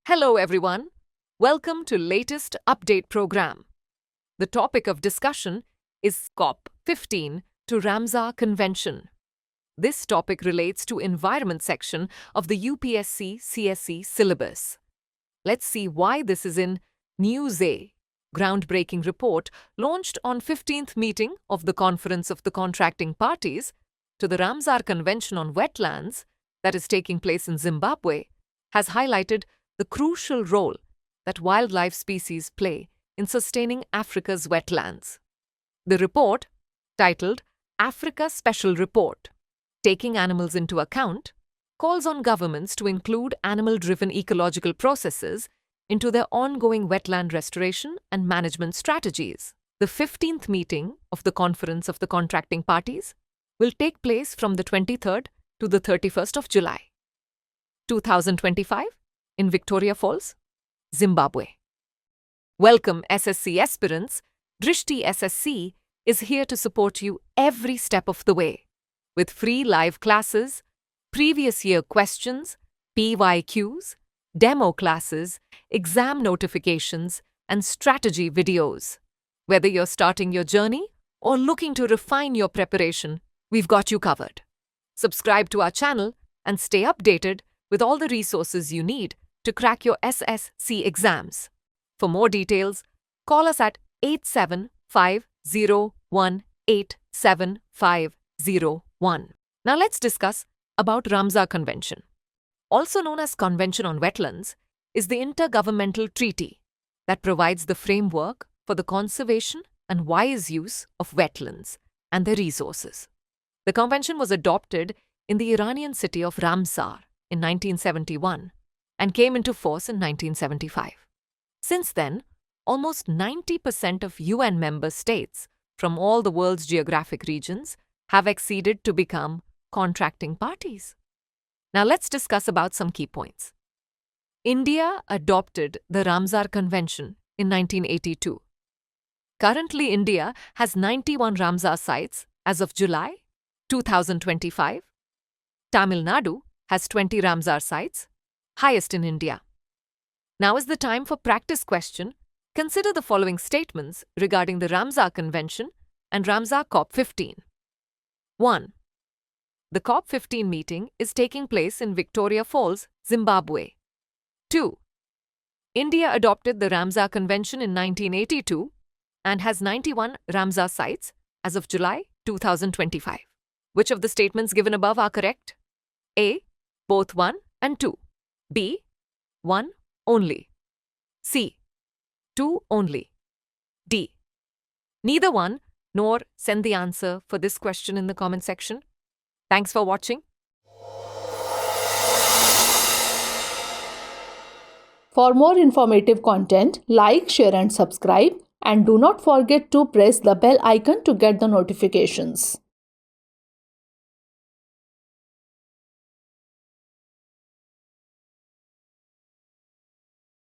Hello everyone. Welcome to latest update program. The topic of discussion is COP15 to Ramsar Convention. This topic relates to environment section of the UPSC CSE syllabus. Let's see why this is in News A, groundbreaking report launched on 15th meeting of the Conference of the Contracting Parties to the Ramsar Convention on Wetlands that is taking place in Zimbabwe has highlighted the crucial role that wildlife species play in sustaining Africa's wetlands. The report, titled Africa Special Report, Taking Animals into Account, calls on governments to include animal-driven ecological processes into their ongoing wetland restoration and management strategies. The 15th meeting of the Conference of the Contracting Parties will take place from the 23rd to the 31st of July, 2025, in Victoria Falls, Zimbabwe. Welcome SSC aspirants. Drishti SSC is here to support you every step of the way with free live classes, previous year questions, PYQs, demo classes, exam notifications, and strategy videos. Whether you're starting your journey or looking to refine your preparation, we've got you covered. Subscribe to our channel and stay updated with all the resources you need to crack your SSC exams. For more details, call us at 8750187501. Now let's discuss about Ramsar Convention. Also known as Convention on Wetlands, is the intergovernmental treaty that provides the framework for the conservation and wise use of wetlands and their resources. The convention was adopted in the Iranian city of Ramsar in 1971 and came into force in 1975. Since then, almost 90% of UN member states from all the world's geographic regions have acceded to become contracting parties. Now let's discuss about some key points. India adopted the Ramsar Convention in 1982. Currently, India has 91 Ramsar sites as of July 2025. Tamil Nadu has 20 Ramsar sites, highest in India. Now is the time for practice question. Consider the following statements regarding the Ramsar Convention and Ramsar COP15. 1. The COP15 meeting is taking place in Victoria Falls, Zimbabwe. 2. India adopted the Ramsar Convention in 1982 and has 91 Ramsar sites as of July 2025. Which of the statements given above are correct? A. Both 1 and 2. B. 1 only. C. 2 only. D. Neither one nor. Send the answer for this question in the comment section. Thanks for watching. For more informative content, like, share and subscribe, and do not forget to press the bell icon to get the notifications.